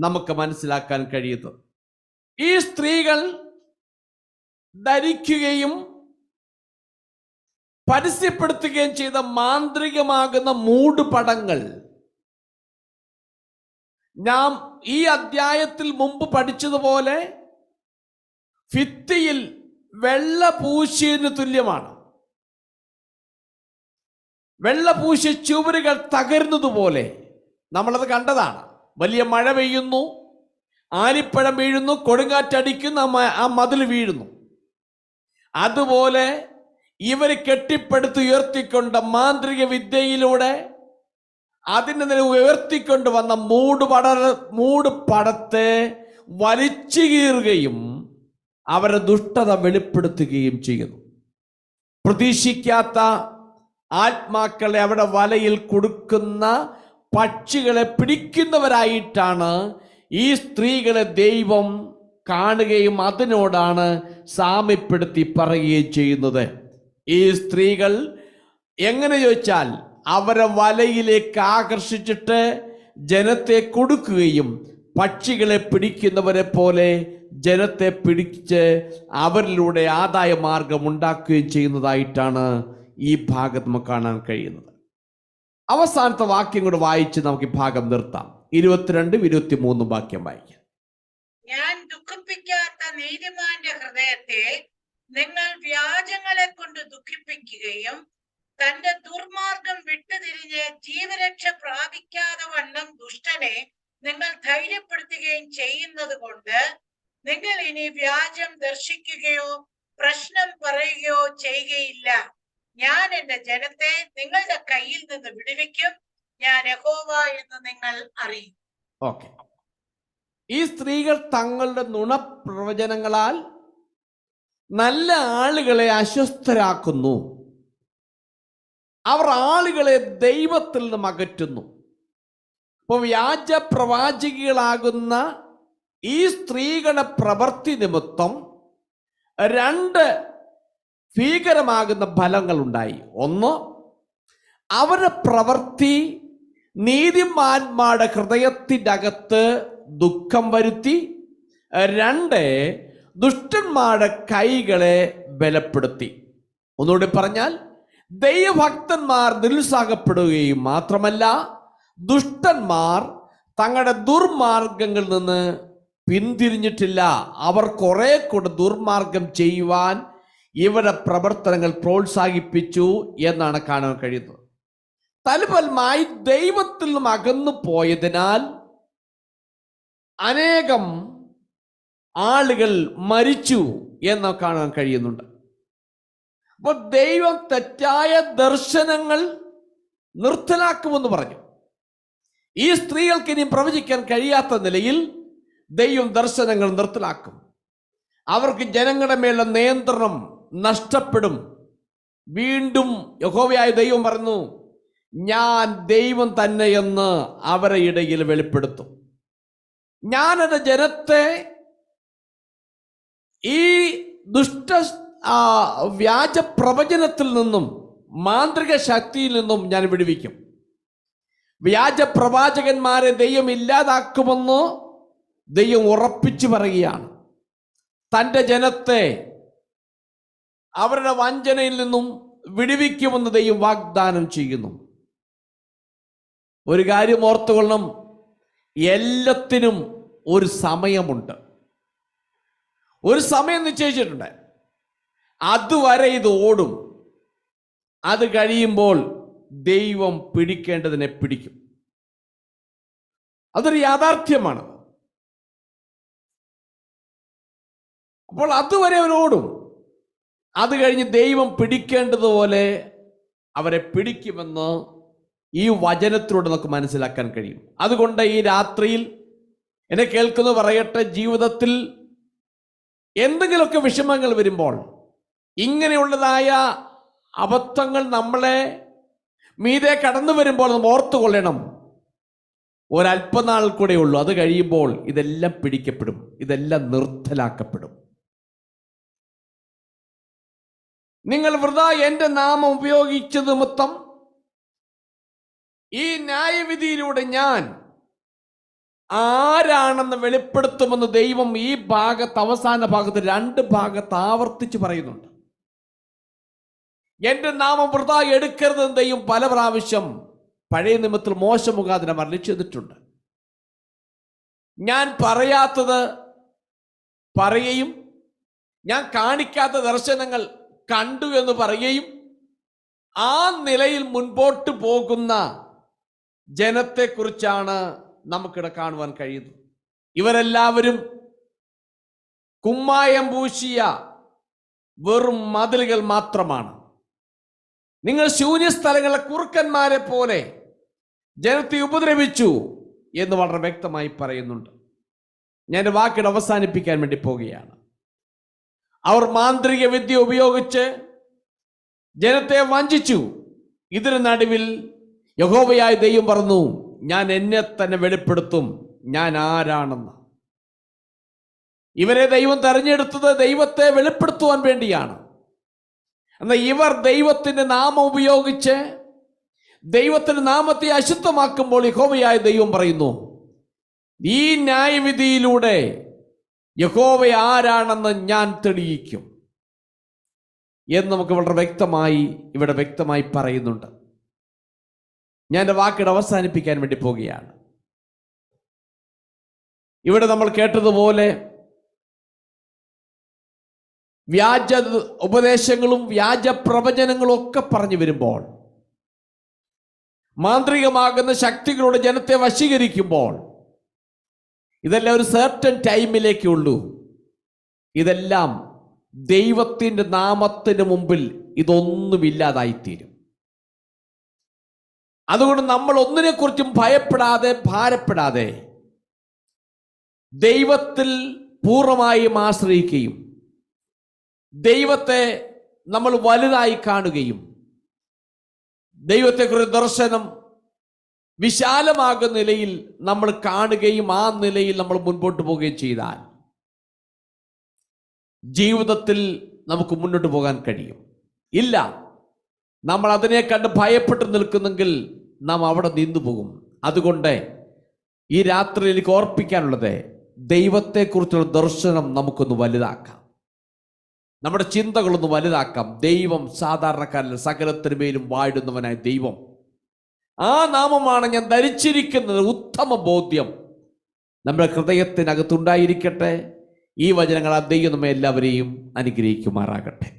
നമുക്ക് മനസ്സിലാക്കാൻ കഴിയുന്നത്. ഈ സ്ത്രീകൾ ധരിക്കുകയും പരസ്യപ്പെടുത്തുകയും ചെയ്ത മാന്ത്രികമാകുന്ന മൂടുപടങ്ങൾ നാം ഈ അധ്യായത്തിൽ മുമ്പ് പഠിച്ചതുപോലെ ഭിത്തിയിൽ വെള്ള പൂശിയതിന് തുല്യമാണ്. വെള്ള പൂശിയ ചുവരുകൾ തകരുന്നതുപോലെ നമ്മളത് കണ്ടതാണ്. വലിയ മഴ പെയ്യുന്നു, ആലിപ്പഴം വീഴുന്നു, കൊടുങ്കാറ്റടിക്കുന്നു, ആ മതിൽ വീഴുന്നു. അതുപോലെ ഇവർ കെട്ടിപ്പടുത്ത് ഉയർത്തിക്കൊണ്ട മാന്ത്രിക വിദ്യയിലൂടെ അതിൻ്റെ നേരെ ഉയർത്തിക്കൊണ്ട് വന്ന മൂടുപടത്തെ വലിച്ചു കീറുകയും അവരുടെ ദുഷ്ടത വെളിപ്പെടുത്തുകയും ചെയ്യുന്നു. പ്രതീക്ഷിക്കാത്ത ആത്മാക്കളെ അവിടെ വലയിൽ കൊടുക്കുന്ന പക്ഷികളെ പിടിക്കുന്നവരായിട്ടാണ് ഈ സ്ത്രീകളെ ദൈവം കാണുകയും അതിനോടാണ് സാമ്യപ്പെടുത്തി പറയുകയും ചെയ്യുന്നത്. ഈ സ്ത്രീകൾ എങ്ങനെ ചോദിച്ചാൽ അവരെ വലയിലേക്ക് ആകർഷിച്ചിട്ട് ജനത്തെ കൊടുക്കുകയും പക്ഷികളെ പിടിക്കുന്നവരെ പോലെ ജനത്തെ പിടിച്ച് അവരിലൂടെ ആദായ മാർഗം ഉണ്ടാക്കുകയും ചെയ്യുന്നതായിട്ടാണ് ഈ ഭാഗത്ത് നമുക്ക് കാണാൻ കഴിയുന്നത്. അവസാനത്തെ വാക്യം കൂടെ വായിച്ച് നമുക്ക് ഈ ഭാഗം നിർത്താം. 22, 23 വാക്യം വായിക്കാം. ഞാൻ ദുഃഖിപ്പിക്കാത്ത നീതിമാന്റെ ഹൃദയത്തെ നിങ്ങൾ വ്യാജങ്ങളെ കൊണ്ട് ദുഃഖിപ്പിക്കുകയും തന്റെ ദുർമാർഗം വിട്ടുതിരിഞ്ഞ് ജീവരക്ഷ പ്രാപിക്കാതെ വണ്ണം ദുഷ്ടനെ നിങ്ങൾ ധൈര്യപ്പെടുത്തുകയും ചെയ്യുന്നത് കൊണ്ട് നിങ്ങൾ ഇനി വ്യാജം ദർശിക്കുകയോ പ്രശ്നം പറയുകയോ ചെയ്യുകയില്ല. ഞാൻ എന്റെ ജനത്തെ നിങ്ങളുടെ കയ്യിൽ നിന്ന് വിടുവിക്കും. ഞാൻ യഹോവ എന്ന് നിങ്ങൾ അറിയും. ഓക്കെ, ഈ സ്ത്രീകൾ തങ്ങളുടെ നുണപ്രവചനങ്ങളാൽ നല്ല ആളുകളെ അസ്വസ്ഥരാക്കുന്നു. അവർ ആളുകളെ ദൈവത്തിൽ നിന്നും അകറ്റുന്നു. അപ്പോൾ വ്യാജ പ്രവാചകികളാകുന്ന ഈ സ്ത്രീകളുടെ പ്രവൃത്തി നിമിത്തം 2 ഭീകരമാകുന്ന ഫലങ്ങൾ ഉണ്ടായി. ഒന്ന്, അവരുടെ പ്രവൃത്തി നീതിമാന്മാരുടെ ഹൃദയത്തിൻ്റെ അകത്ത് ദുഃഖം വരുത്തി. 2, ദുഷ്ടന്മാരുടെ കൈകളെ ബലപ്പെടുത്തി. ഒന്നുകൂടി പറഞ്ഞാൽ, ദൈവഭക്തന്മാർ നിരുത്സാഹപ്പെടുകയും മാത്രമല്ല, ദുഷ്ടന്മാർ തങ്ങളുടെ ദുർമാർഗങ്ങളിൽ നിന്ന് പിന്തിരിഞ്ഞിട്ടില്ല. അവർ കുറെ കൂടെ ദുർമാർഗം ചെയ്യുവാൻ ഇവരുടെ പ്രവർത്തനങ്ങൾ പ്രോത്സാഹിപ്പിച്ചു എന്നാണ് കാണാൻ കഴിയുന്നത്. തൽഫലമായി ദൈവത്തിൽ നിന്നും അകന്നു പോയതിനാൽ അനേകം ആളുകൾ മരിച്ചു എന്ന് കാണാൻ കഴിയുന്നുണ്ട്. അപ്പോൾ ദൈവം തെറ്റായ ദർശനങ്ങൾ നിർത്തലാക്കുമെന്ന് പറഞ്ഞു. ഈ സ്ത്രീകൾക്ക് ഇനി പ്രവചിക്കാൻ കഴിയാത്ത നിലയിൽ ദൈവം ദർശനങ്ങൾ നിർത്തലാക്കും. അവർക്ക് ജനങ്ങളുടെ മേലുള്ള നിയന്ത്രണം നഷ്ടപ്പെടും. വീണ്ടും യഹോവയായ ദൈവം പറഞ്ഞു, ഞാൻ ദൈവം തന്നെയെന്ന് അവരുടെ ഇടയിൽ വെളിപ്പെടുത്തും. ഞാൻ എൻ്റെ ജനത്തെ ഈ ദുഷ്ട വ്യാജ പ്രവചനത്തിൽ നിന്നും മാന്ത്രിക ശക്തിയിൽ നിന്നും ഞാൻ വിടുവിക്കും. വ്യാജ പ്രവാചകന്മാരെ ദൈവം ഇല്ലാതാക്കുമെന്ന് ദൈവം ഉറപ്പിച്ചു പറയുകയാണ്. തൻ്റെ ജനത്തെ അവരുടെ വഞ്ചനയിൽ നിന്നും വിടുവിക്കുമെന്ന് ദൈവം വാഗ്ദാനം ചെയ്യുന്നു. ഒരു കാര്യം ഓർത്തുകൊള്ളണം, എല്ലാത്തിനും ഒരു സമയമുണ്ട്. ഒരു സമയം നിശ്ചയിച്ചിട്ടുണ്ട്. അതുവരെ ഇത് ഓടും. അത് കഴിയുമ്പോൾ ദൈവം പിടിക്കേണ്ടതിനെ പിടിക്കും. അതൊരു യാഥാർത്ഥ്യമാണ്. അപ്പോൾ അതുവരെ അവരോടും. അത് കഴിഞ്ഞ് ദൈവം പിടിക്കേണ്ടതുപോലെ അവരെ പിടിക്കുമെന്ന് ഈ വചനത്തിലൂടെ നമുക്ക് മനസ്സിലാക്കാൻ കഴിയും. അതുകൊണ്ട് ഈ രാത്രിയിൽ എന്നെ കേൾക്കുന്നു പറയട്ടെ, ജീവിതത്തിൽ എന്തെങ്കിലുമൊക്കെ വിഷമങ്ങൾ വരുമ്പോൾ, ഇങ്ങനെയുള്ളതായ അബദ്ധങ്ങൾ നമ്മളെ മീതെ കടന്നു വരുമ്പോൾ നമ്മൾ ഓർത്തുകൊള്ളണം, ഒരല്പനാൾ കൂടെ ഉള്ളൂ. അത് കഴിയുമ്പോൾ ഇതെല്ലാം പിടിക്കപ്പെടും, ഇതെല്ലാം നിർത്തലാക്കപ്പെടും. നിങ്ങൾ വൃഥാ എൻ്റെ നാമം ഉപയോഗിച്ചത് നിമിത്തം ഈ ന്യായവിധിയിലൂടെ ഞാൻ ആരാണെന്ന് വെളിപ്പെടുത്തുമെന്ന് ദൈവം ഈ ഭാഗത്ത്, അവസാന ഭാഗത്ത് 2 ഭാഗത്ത് ആവർത്തിച്ച് പറയുന്നുണ്ട്. എന്റെ നാമം വൃഥാ എടുക്കരുതെന്ന് ദൈവം പല പ്രാവശ്യം പഴയ നിയമത്തിൽ മോശ മുഖാന്തരം അരുളി ചെയ്തിട്ടുണ്ട്. ഞാൻ പറയാത്തത് പറയുകയും ഞാൻ കാണിക്കാത്ത ദർശനങ്ങൾ കണ്ടു എന്ന് പറയുകയും ആ നിലയിൽ മുൻപോട്ട് പോകുന്ന ജനത്തെക്കുറിച്ചാണ് നമുക്കിവിടെ കാണുവാൻ കഴിയുന്നത്. ഇവരെല്ലാവരും കുമ്മായം പൂശിയ വെറും മതിലുകൾ മാത്രമാണ്. നിങ്ങൾ ശൂന്യസ്ഥലങ്ങളിലെ കുറുക്കന്മാരെ പോലെ ജനത്തെ ഉപദ്രവിച്ചു എന്ന് വളരെ വ്യക്തമായി പറയുന്നുണ്ട്. ഞാൻ വാക്കിടെ അവസാനിപ്പിക്കാൻ വേണ്ടി പോവുകയാണ്. അവർ മാന്ത്രിക വിദ്യ ഉപയോഗിച്ച് ജനത്തെ വഞ്ചിച്ചു. ഇതിന് നടുവിൽ യഹോവയായ ദൈവം പറഞ്ഞു, ഞാൻ എന്നെ തന്നെ വെളിപ്പെടുത്തും, ഞാൻ ആരാണെന്ന്. ഇവരെ ദൈവം തെരഞ്ഞെടുത്തത് ദൈവത്തെ വെളിപ്പെടുത്തുവാൻ വേണ്ടിയാണ്. എന്നാൽ ഇവർ ദൈവത്തിന്റെ നാമം ഉപയോഗിച്ച് ദൈവത്തിന്റെ നാമത്തെ അശുദ്ധമാക്കുമ്പോൾ യഹോവയായ ദൈവം പറയുന്നു, ഈ ന്യായവിധിയിലൂടെ യഹോവ ആരാണെന്ന് ഞാൻ തെളിയിക്കും എന്ന് നമുക്ക് വളരെ വ്യക്തമായി പറയുന്നുണ്ട്. ഞാൻ എൻ്റെ വാക്കിടെ അവസാനിപ്പിക്കാൻ വേണ്ടി പോവുകയാണ്. ഇവിടെ നമ്മൾ കേട്ടതുപോലെ വ്യാജ ഉപദേശങ്ങളും വ്യാജ പ്രവചനങ്ങളും ഒക്കെ പറഞ്ഞു വരുമ്പോൾ, മാന്ത്രികമാകുന്ന ശക്തികളോട് ജനത്തെ വശീകരിക്കുമ്പോൾ, ഇതെല്ലാം ഒരു സർട്ടൻ ടൈമിലേക്കേ ഉള്ളൂ. ഇതെല്ലാം ദൈവത്തിൻ്റെ നാമത്തിന് മുമ്പിൽ ഇതൊന്നുമില്ലാതായിത്തീരും. അതുകൊണ്ട് നമ്മൾ ഒന്നിനെക്കുറിച്ചും ഭയപ്പെടാതെ ഭാരപ്പെടാതെ ദൈവത്തിൽ പൂർണ്ണമായും ആശ്രയിക്കുകയും ദൈവത്തെ നമ്മൾ വലുതായി കാണുകയും ദൈവത്തെക്കുറിച്ച് ദർശനം വിശാലമാകുന്ന നിലയിൽ നമ്മൾ കാണുകയും ആ നിലയിൽ നമ്മൾ മുൻപോട്ട് പോവുകയും ചെയ്താൽ ജീവിതത്തിൽ നമുക്ക് മുന്നോട്ട് പോകാൻ കഴിയും. ഇല്ല, നമ്മൾ അതിനെ കണ്ട് ഭയപ്പെട്ട് നിൽക്കുന്നെങ്കിൽ നാം അവിടെ നിന്നു പോകും. അതുകൊണ്ട് ഈ രാത്രി എനിക്ക് ഓർപ്പിക്കാനുള്ളത്, ദൈവത്തെക്കുറിച്ചുള്ള ദർശനം നമുക്കൊന്ന് വലുതാക്കാം, നമ്മുടെ ചിന്തകളൊന്ന് വലുതാക്കാം. ദൈവം സാധാരണക്കാരൻ സകലത്തിന് മേലും വാഴുന്നവനായ ദൈവം, ആ നാമമാണ് ഞാൻ ധരിച്ചിരിക്കുന്നത്. ഉത്തമ ബോധ്യം നമ്മുടെ ഹൃദയത്തിനകത്തുണ്ടായിരിക്കട്ടെ. ഈ വചനങ്ങൾ ദൈവം നമ്മെ എല്ലാവരെയും അനുഗ്രഹിക്കുമാറാകട്ടെ.